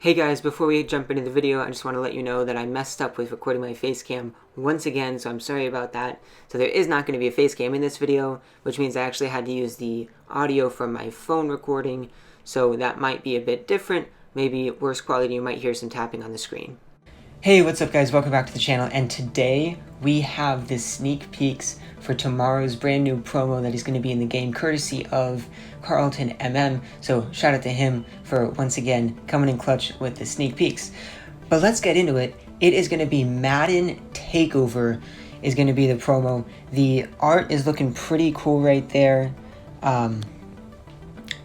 Hey guys, before we jump into the video, I just want to let you know that I messed up with recording my face cam once again, so I'm sorry about that. So there is not going to be a face cam in this video, which means I actually had to use the audio from my phone recording, so that might be a bit different, maybe worse quality. You might hear some tapping on the screen. Hey, what's up guys? Welcome back to the channel, and today we have the sneak peeks for tomorrow's brand new promo that is going to be in the game courtesy of KarltonMM. So shout out to him for once again coming in clutch with the sneak peeks. But let's get into it. It is going to be Madden Takeover is going to be the promo. The art is looking pretty cool right there.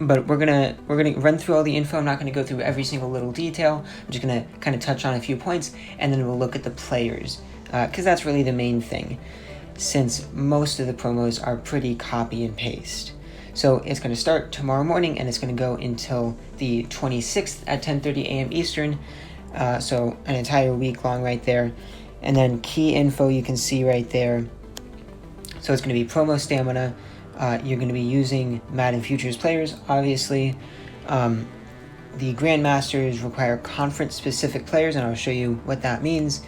But we're gonna run through all the info. I'm not gonna go through every single little detail. I'm just gonna kind of touch on a few points, and then we'll look at the players, because that's really the main thing, since most of the promos are pretty copy and paste. So it's gonna start tomorrow morning, and it's gonna go until the 26th at 10:30 a.m. Eastern. So an entire week long right there. And then key info you can see right there. So it's gonna be promo stamina. You're going to be using Madden Futures players, obviously. The Grandmasters require conference-specific players, and I'll show you what that means.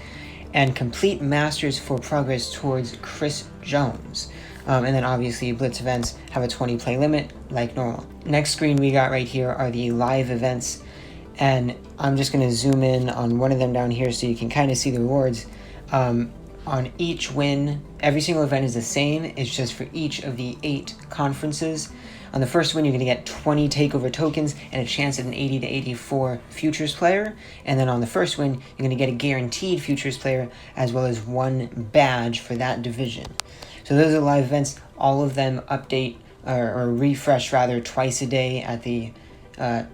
And complete Masters for progress towards Chris Jones. And then obviously Blitz events have a 20 play limit, like normal. Next screen we got right here are the live events. And I'm just going to zoom in on one of them down here so you can kind of see the rewards. On each win, every single event is the same. It's just for each of the 8 conferences. On the first win, you're going to get 20 takeover tokens and a chance at an 80 to 84 futures player. And then on the first win, you're going to get a guaranteed futures player as well as 1 badge for that division. So those are live events. All of them update or refresh rather twice a day at the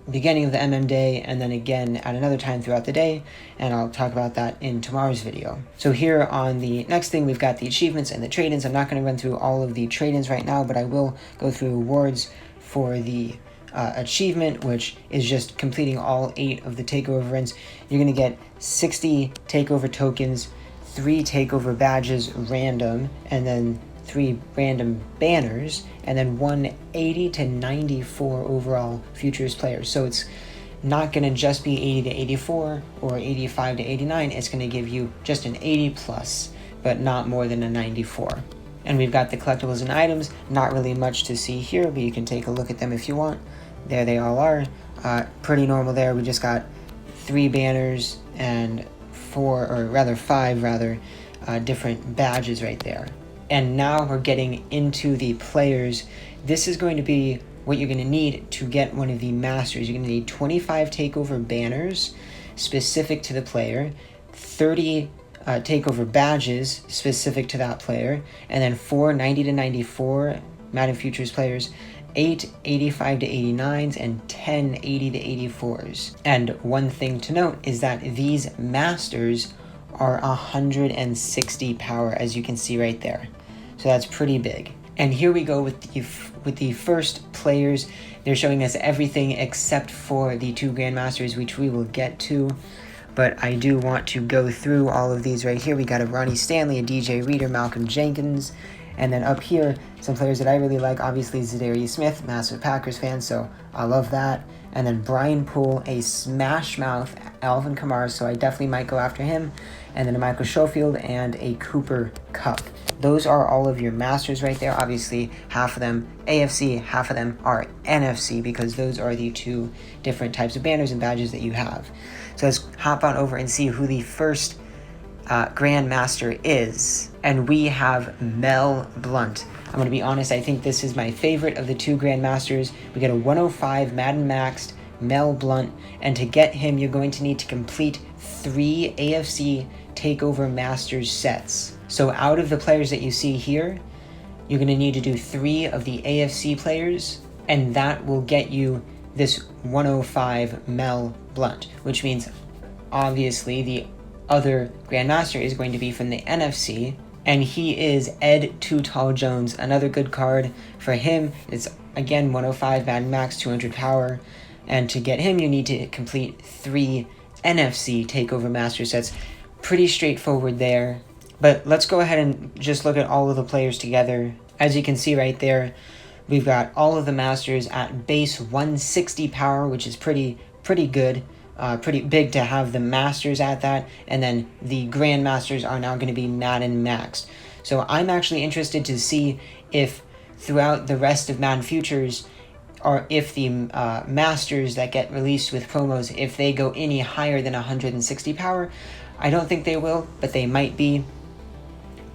beginning of the MM day, and then again at another time throughout the day, and I'll talk about that in tomorrow's video. So here on the next thing, we've got the achievements and the trade-ins. I'm not going to run through all of the trade-ins right now, but I will go through rewards for the achievement, which is just completing all 8 of the takeover events. You're going to get 60 takeover tokens, 3 takeover badges random, and then 3 random banners, and then 180 to 94 overall futures players. So it's not going to just be 80 to 84 or 85 to 89. It's going to give you just an 80 plus, but not more than a 94. And we've got the collectibles and items. Not really much to see here, but you can take a look at them if you want. There they all are. Pretty normal there. We just got 3 banners and 5 different badges right there. And now we're getting into the players. This is going to be what you're going to need to get one of the masters. You're going to need 25 takeover banners specific to the player, 30 takeover badges specific to that player, and then 4 90 to 94 Madden Futures players, 8 85 to 89s, and 10 80 to 84s. And one thing to note is that these masters are 160 power, as you can see right there. So that's pretty big. And here we go with the first players. They're showing us everything except for the 2 Grandmasters, which we will get to. But I do want to go through all of these right here. We got a Ronnie Stanley, a DJ Reader, Malcolm Jenkins. And then up here, some players that I really like. Obviously, Zadarius Smith, massive Packers fan, so I love that. And then Brian Poole, a smash mouth Alvin Kamara, so I definitely might go after him. And then a Michael Schofield and a Cooper Kupp. Those are all of your masters right there. Obviously, half of them AFC, half of them are NFC, because those are the 2 different types of banners and badges that you have. So let's hop on over and see who the first Grandmaster is. And we have Mel Blount. I'm going to be honest, I think this is my favorite of the 2 Grandmasters. We get a 105 Madden Maxed Mel Blount, and to get him, you're going to need to complete 3 AFC Takeover Masters sets. So out of the players that you see here, you're going to need to do 3 of the AFC players, and that will get you this 105 Mel Blount, which means obviously the other Grandmaster is going to be from the NFC, and he is Ed Too Tall Jones, another good card. For him, it's again 105 Madden Max, 200 power, and to get him, you need to complete 3 NFC Takeover Master sets. Pretty straightforward there. But let's go ahead and just look at all of the players together. As you can see right there, we've got all of the Masters at base 160 power, which is pretty good. pretty big to have the Masters at that, and then the Grandmasters are now going to be Madden Maxed. So I'm actually interested to see if throughout the rest of Madden Futures, or if the Masters that get released with promos, if they go any higher than 160 power. I don't think they will, but they might be.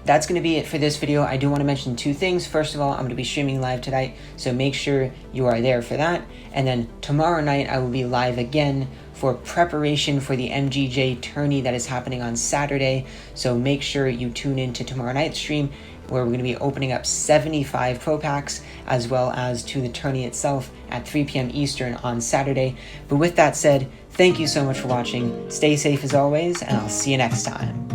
That's going to be it for this video. I do want to mention two things. First of all, I'm going to be streaming live tonight, so make sure you are there for that. And then tomorrow night, I will be live again for preparation for the MGJ tourney that is happening on Saturday. So make sure you tune in to tomorrow night's stream, where we're going to be opening up 75 Pro Packs, as well as to the tourney itself at 3 p.m. Eastern on Saturday. But with that said, thank you so much for watching. Stay safe as always, and I'll see you next time.